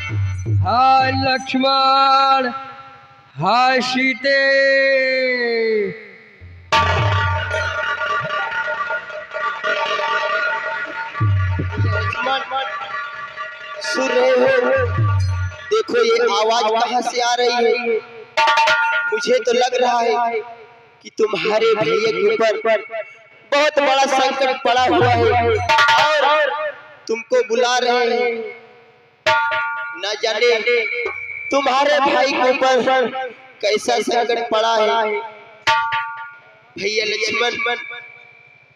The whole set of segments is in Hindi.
हाय लक्ष्मण, हाय सीते। सुन रहे हो? देखो ये आवाज कहाँ से आ रही है? मुझे तो लग रहा है कि तुम्हारे भैया के ऊपर बहुत बड़ा संकट पड़ा हुआ है और तुमको बुला रहे हैं। न जाने तुम्हारे भाई के ऊपर कैसा संकट पड़ा है। भैया लक्ष्मण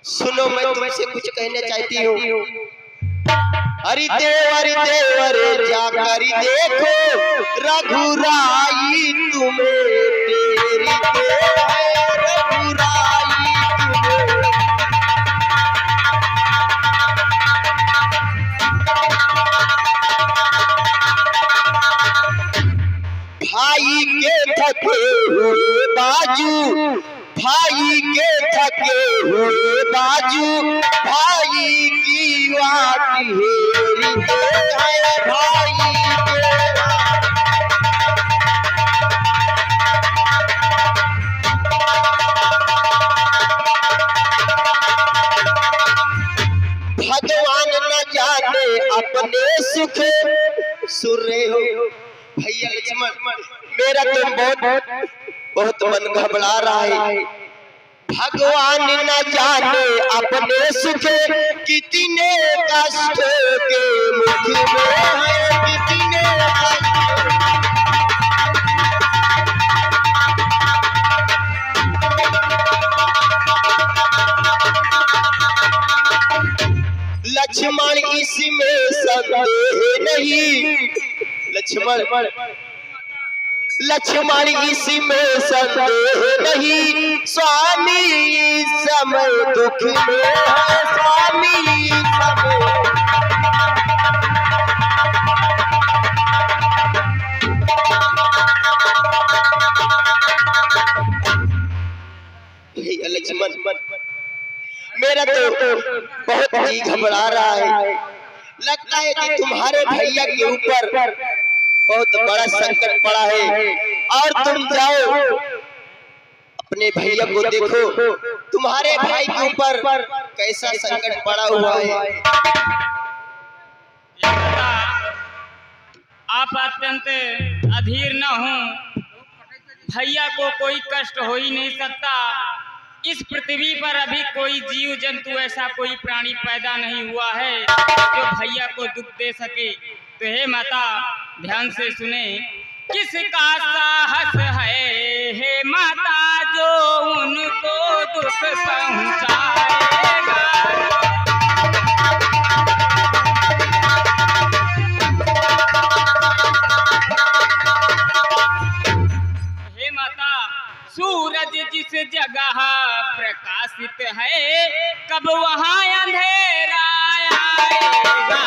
सुनो, मैं तुमसे कुछ कहना चाहती हूँ। अरे देवर जाकर देखो रघुराई तुम्हें, तेरी रघुराई तुम्हें। भाई के थके हुए बाजू, भाई के थके हुए बाजू, भाई की वाटी हेरी है भाई के। भगवान न जाने अपने सुख। सुन रहे हो भैया लक्ष्मण? मेरा तो बहुत मन घबरा रहा है। भगवान न जाने अपने सुख, कितने कष्ट के मुख में है, कितने लक्ष्मण इसमें संदेह नहीं। लक्ष्मण इसमें संदेह नहीं, स्वामी समय दुख में है, स्वामी समय। लक्ष्मण मेरा तो बहुत ही घबरा रहा है। लगता है कि तुम्हारे भैया के ऊपर बहुत बड़ा संकट पड़ा है और तुम जाओ अपने भैया को देखो, तुम्हारे भाई के ऊपर कैसा संकट पड़ा हुआ है। आप अत्यंत अधीर न हो। भैया को कोई कष्ट हो ही नहीं सकता। इस पृथ्वी पर अभी कोई जीव जंतु ऐसा कोई प्राणी पैदा नहीं हुआ है जो भैया को दुख दे सके। तो हे माता ध्यान से सुने, किसका साहस है हे माता जो उनको दुख पहुंचाएगा। हे माता, सूरज जिस जगह प्रकाशित है, कब वहां अंधेरा आएगा।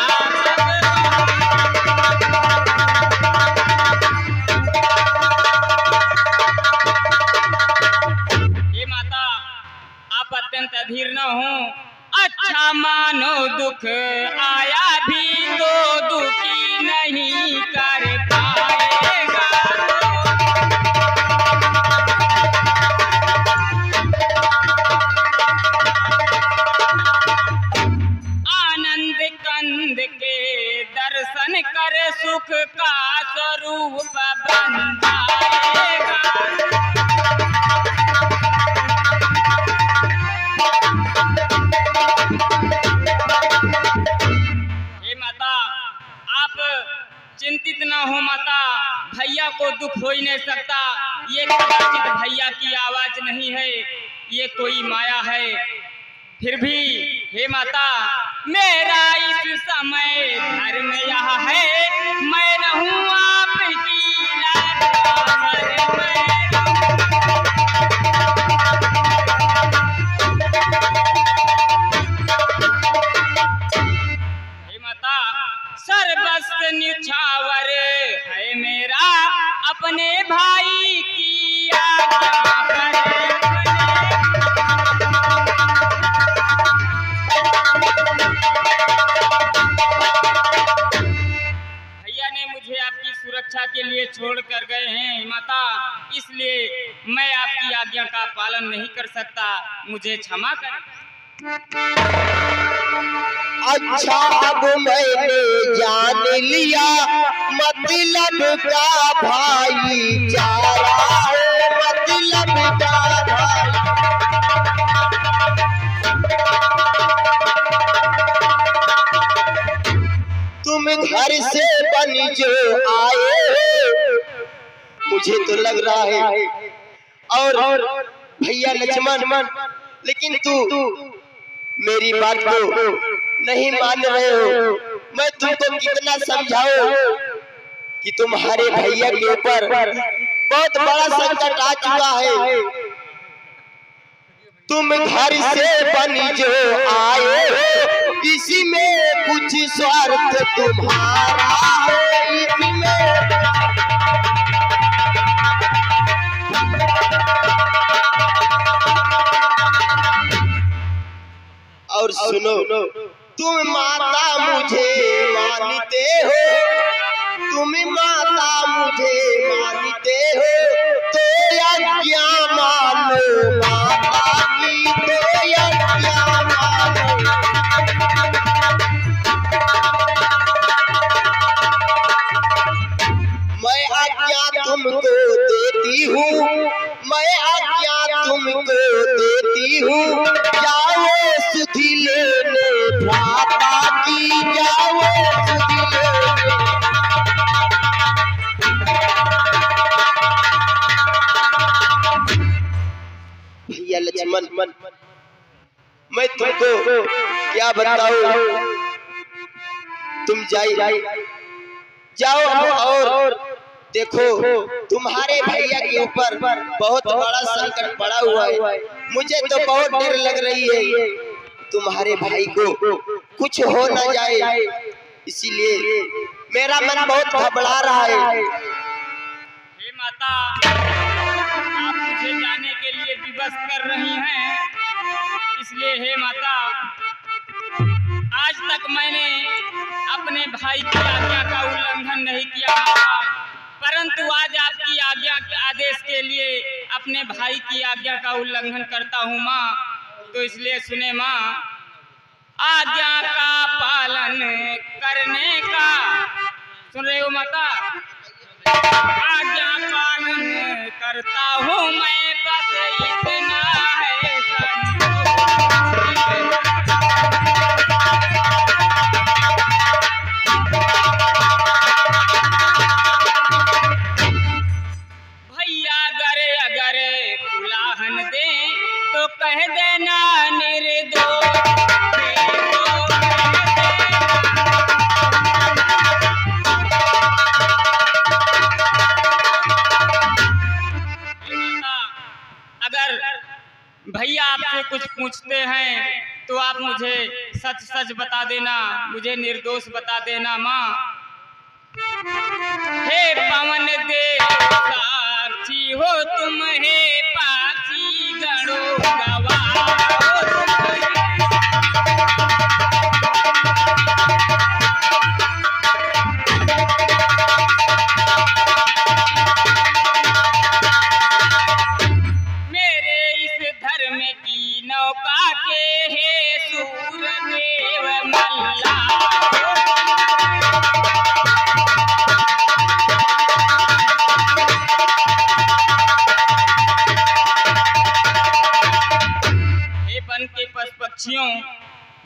हे माता, आप अत्यंत अधीर न हो। अच्छा मानो दुख आया भी तो दुखी नहीं कर पाएगा। आनंद कंद के दर्शन कर सुख का स्वरूप बन जाएगा। हे माता, आप चिंतित न हो माता, भैया को दुख हो ही नहीं सकता। ये कदाचित भैया की आवाज नहीं है, ये कोई माया है। फिर भी हे माता, मेरा इस समय धर्म यह है, मैं रहूं आपकी हे माता, सर्वस्व न्यौछावर है मेरा, अपने भाई की आज्ञा पर। मुझे छोड़ कर गए हैं माता, इसलिए मैं आपकी आज्ञा का पालन नहीं कर सकता, मुझे क्षमा करें। अच्छा अब मैंने जान लिया मतलब का भाईचारा है, मतलब का भाई। तुम घर से बनी जो आए हो, मुझे तो लग रहा है और भैया लक्ष्मण, लेकिन तू मेरी बात को नहीं मान रहे हो। मैं तुमको कितना समझाऊं कि तुम्हारे भैया के ऊपर बहुत बड़ा संकट आ चुका है। तुम घर से बनी जो आए हो, इसी में कुछ स्वार्थ तुम्हारा है, इसमें और सुनो, तुम माता मुझे मानते हो, तुम माता मुझे मानते हो, तो आज्ञा मानो माता की, तो आज्ञा मानो। मैं आज्ञा तुमको देती हूँ, मैं आज्ञा तुमको देती हूँ, जाओ सुधि लेने भ्राता की, जाओ सुधि लेने। भैया लक्ष्मण, मैं तुमको क्या बताऊं, तुम जाओ और देखो तुम्हारे भैया के ऊपर बहुत बड़ा संकट पड़ा हुआ है। मुझे तो बहुत डर लग रही है तुम्हारे भाई को कुछ हो न जाए, इसीलिए मेरा मन बहुत घबरा रहा है। हे माता, आप मुझे जाने के लिए विवश कर रही हैं, इसलिए हे माता, आज तक मैंने अपने भाई की आज्ञा का उल्लंघन नहीं किया, परंतु आज आपकी आज्ञा के आदेश के लिए अपने भाई की आज्ञा का उल्लंघन करता हूँ माँ। तो इसलिए सुने माँ, आज्ञा का पालन करने का, सुन रहे हो माता, आज्ञा पालन करता हूँ मैं, बस इतना है भैया, अगर उलाहन दे तो कह देना निर्दोष। अगर भैया आपसे कुछ पूछते हैं तो आप मुझे सच सच बता देना, मुझे निर्दोष बता देना माँ। हे पवन देव साक्षी हो तुम, हे पाक्षी गणो गवाह हो तुम। मेरे इस धर्म की नौका के हे सूरदेव मल्ला, के पशु पक्षियों,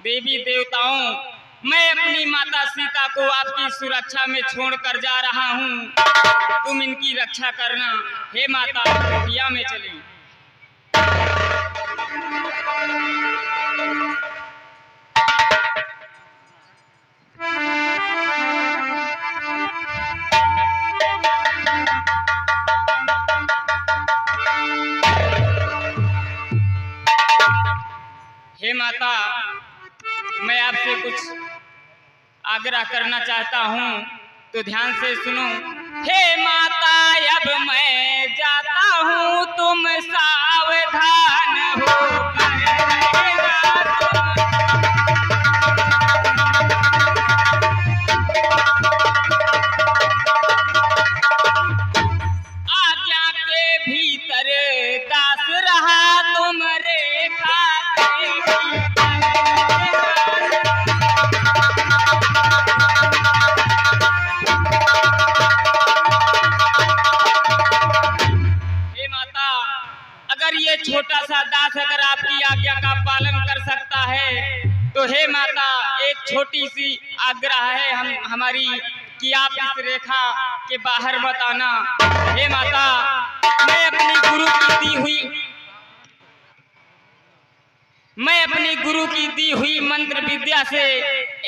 देवी देवताओं, मैं अपनी माता सीता को आपकी सुरक्षा में छोड़कर जा रहा हूँ, तुम इनकी रक्षा करना। हे माता, कुटिया में चलें। हे माता, मैं आपसे कुछ आग्रह करना चाहता हूँ, तो ध्यान से सुनो। हे माता, अब मैं जाता हूँ, तुम सावधान होकर रहना। तो हे माता, एक छोटी सी आग्रह है हमारी कि आप इस रेखा के बाहर मत आना। हे माता, मैं अपनी गुरु की दी हुई मंत्र विद्या से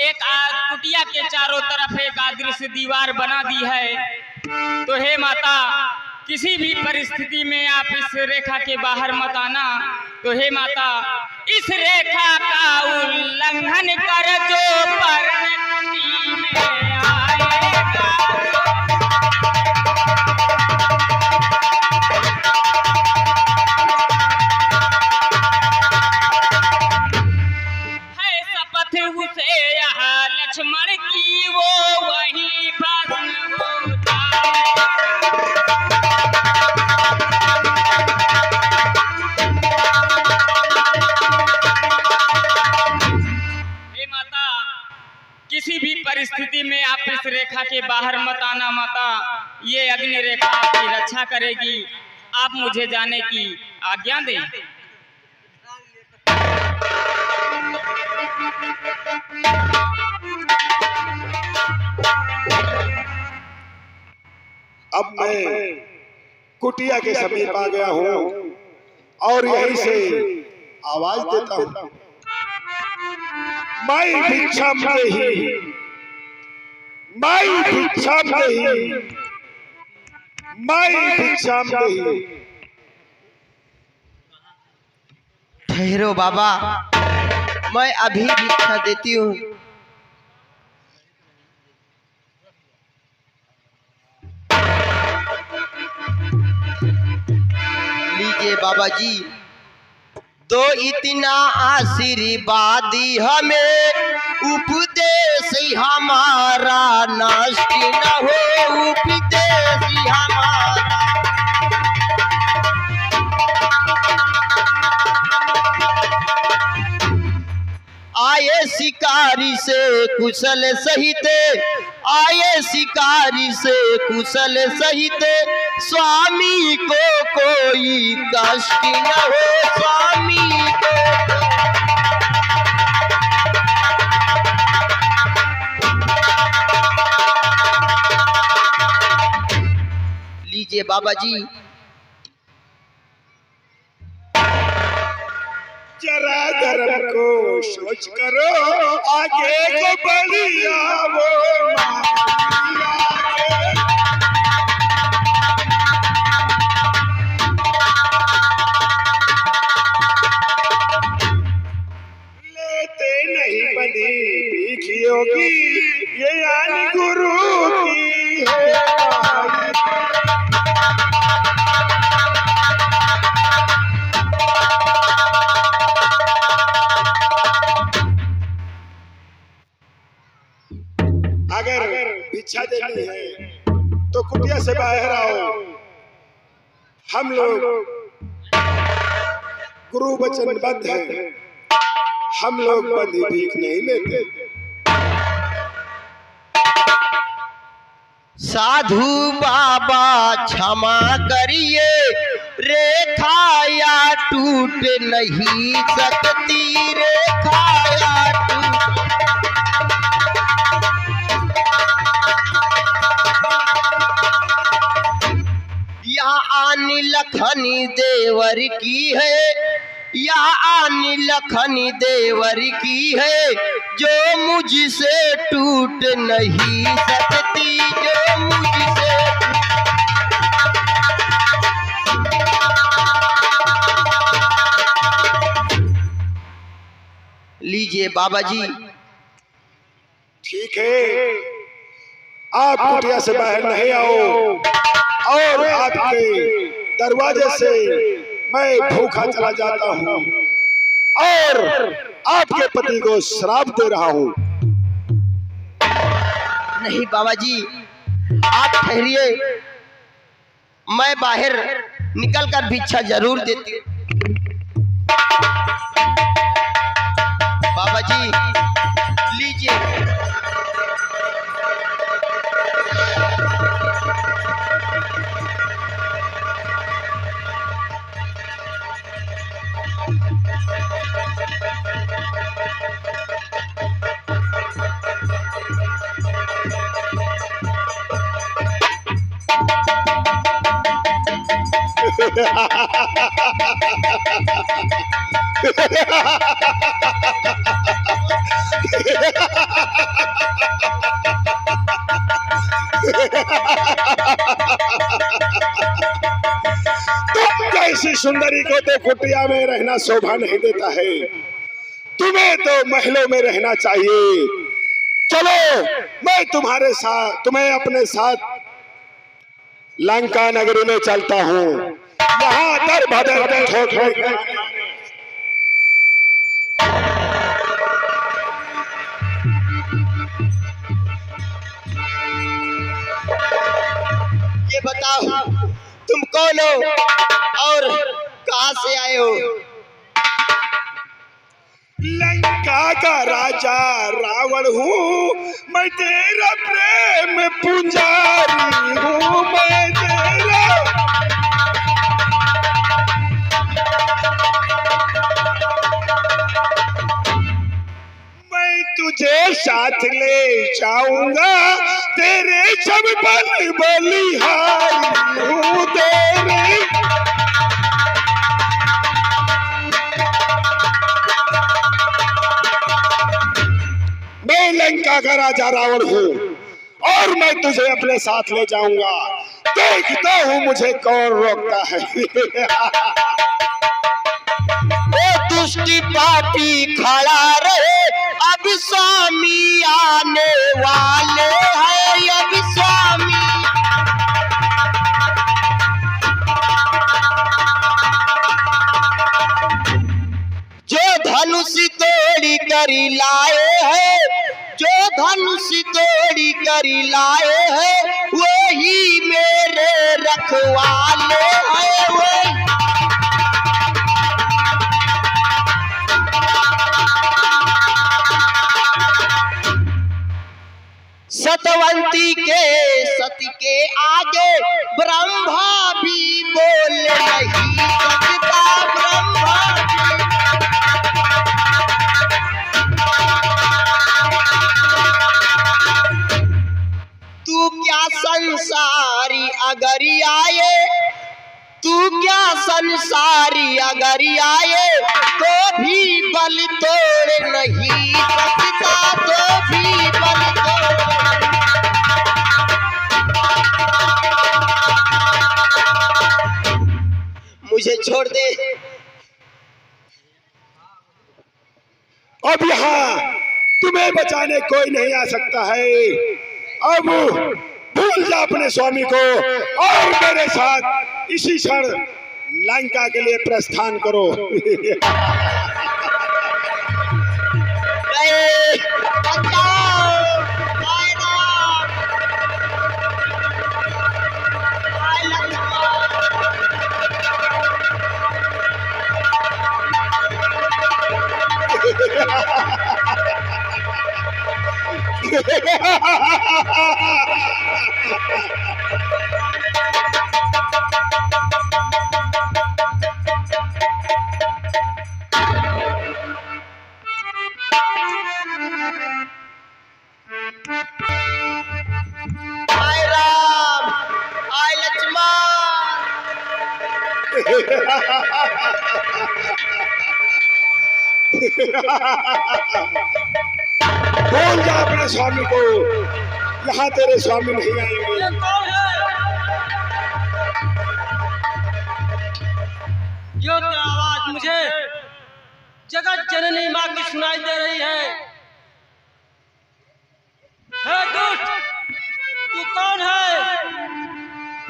एक कुटिया के चारों तरफ एक अदृश्य दीवार बना दी है। तो हे माता, किसी भी परिस्थिति में आप इस रेखा के बाहर मत आना। तो हे माता, इस रेखा का उल्लंघन कर जो परिणति में आएगा, है शपथ उसे यहाँ लक्ष्मण की, वो वहीं भस्म हो जाए। किसी भी परिस्थिति में आप इस रेखा के बाहर मत आना माता। ये अग्नि रेखा आपकी रक्षा करेगी। आप मुझे जाने की आज्ञा दें। अब मैं कुटिया के समीप आ गया हूँ और यहीं से आवाज देता हूँ, माई भिक्षाम देहि, माई भिक्षाम देहि, माई भिक्षाम देहि। ठहरो बाबा, मैं अभी भिक्षा देती हूँ। लीजिए बाबा जी, तो इतना आशीर्वादी हमें, उपदेश हमारा नष्ट न हो, उपदेश हमारा। आए शिकारी से कुशल सहित, आए शिकारी से कुशल सहित, स्वामी को कोई कष्ट न हो, स्वामी को। लीजिए बाबा जी, जरा धर्म को सोच करो, आगे को बढ़िया वो लेते नहीं बनी भीखी होगी, ये यानी गुरु की है। अगर भिक्षा देनी है तो कुटिया से बाहर आओ। हम लोग गुरु वचनबद्ध हैं, हम लोग बंधी भीख नहीं लेते। साधु बाबा क्षमा करिए, रेखा या टूट नहीं सकती, रेखा या टूट। या आनी लखनी देवर की है, या आनी लखनी देवर की है, जो मुझसे टूट नहीं सकती, जो मुझसे। लीजिए बाबा जी। ठीक है, आप कुटिया से बाहर नहीं आओ और आपके दरवाजे से मैं भूखा चला जाता हूँ और आपके पति को श्राप दे रहा हूँ। नहीं बाबा जी, आप ठहरिए, मैं बाहर निकलकर भिक्षा जरूर देती हूँ। बाबा जी लीजिए। तुम जैसी सुंदरी को तो कुटिया में रहना शोभा नहीं देता है, तुम्हें तो महलों में रहना चाहिए। चलो मैं तुम्हें अपने साथ लंका नगरी में चलता हूँ। यहाँ दर भदर ठोकर ये बताओ तुम कौन हो और कहाँ से आए हो? लंका का राजा रावण हूँ, मैं तेरा प्रेम पुजारी हूँ, मैं तेरा। मैं तुझे साथ ले जाऊंगा, तेरे सब बल बलिहारी हूँ तेरे। मैं लंका का राजा रावण हूँ और मैं तुझे अपने साथ ले जाऊंगा। देखता हूँ मुझे कौन रोकता है। ओ दुष्ट पापी खड़ा रहे, अब स्वामी आने वाले हैं, अब स्वामी। जो धनुष तोड़ी करी लाए हैं, जो धनुष तोड़ी करी लाए हैं, वही मेरे रखवाले हैं, वही। सतवंती के सती के आगे ब्रह्मा भी बोल नहीं सकता, ब्रह्मा भी। तू क्या संसारी अगर आए, तू क्या संसारी अगर आए, तो भी बल तोड़ नहीं सकता, तो भी बल तोड़। मुझे छोड़ दे। अब यहाँ तुम्हें बचाने कोई नहीं आ सकता है। अब भूल जा अपने स्वामी को और मेरे साथ इसी क्षण लंका के लिए प्रस्थान करो। आय राम, आय लक्ष्मण। बोल जा अपने स्वामी को, यहाँ तेरे स्वामी नहीं आएंगे। ये कौन है? यो तो आवाज मुझे जगत जननी माँ की सुनाई दे रही है। हे दुष्ट, तू कौन है?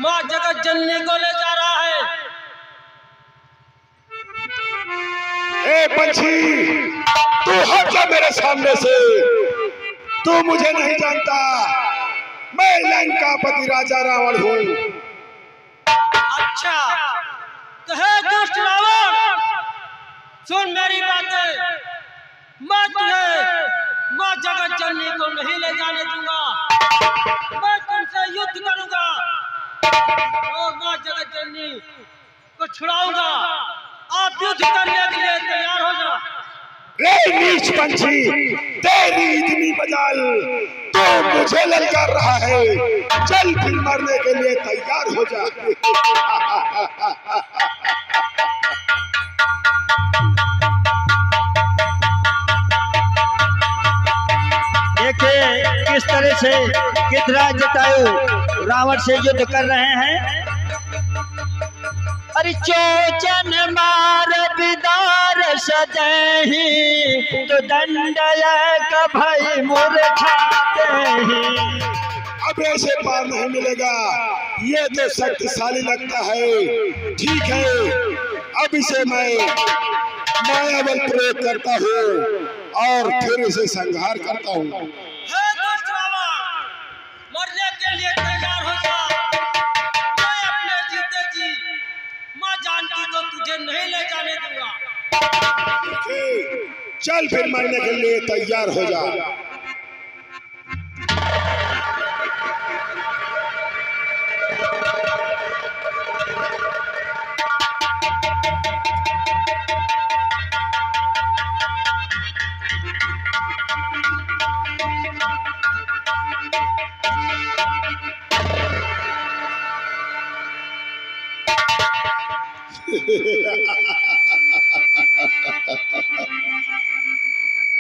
माँ जगत जननी को ले जा रहा है। ए पंछी, तू हट जा मेरे सामने से। तू मुझे नहीं जानता, मैं लंकापति राजा रावण हूँ। अच्छा, तो हे दुष्ट रावण, सुन मेरी बातें। मैं तुझे माँ जगत जननी को नहीं ले जाने दूंगा। मैं तुमसे युद्ध करूंगा और माँ जगत जननी को छुड़ाऊंगा। आप युद्ध करने के लिए तैयार हो जाओ। रे नीच पंछी, तेरी इतनी मजाल, तू जो मुझे ललकार रहा है, चल फिर मरने के लिए तैयार हो जा। देखिए किस तरह से गिद्धराज जटायु रावण से युद्ध कर रहे हैं। अरे चोचन मार बिदार सदही तो दंड का भय मूर्छाते ही। अब ऐसे पार नहीं मिलेगा, ये तो शक्तिशाली लगता है। ठीक है, अब इसे मैं माया बल प्रयोग करता हूँ और फिर इसे संहार करता हूँ। हे दुष्ट रावण, मरने के लिए तैयार हो जा। मैं अपने जीते जी मां जानकी को तुझे नहीं ले जाने दूंगा। ठीक है, चल फिर मरने के लिए तैयार हो जा।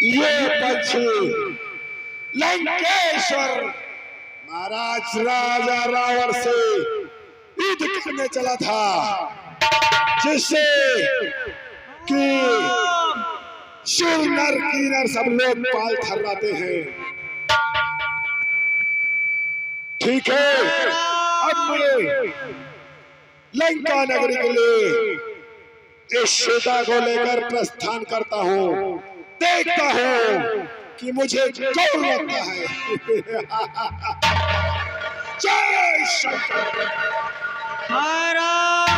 ये पक्षी लंकेश्वर महाराज राजा रावण से युद्ध करने चला था, जिससे कि शुर नर कीनर सब लोग पाल थर्राते हैं। ठीक है, अब मैं लंका नगरी के लिए इस सीता को लेकर प्रस्थान करता हूँ। देखता हूँ कि मुझे कौन लगता है। जय शंकर। महाराज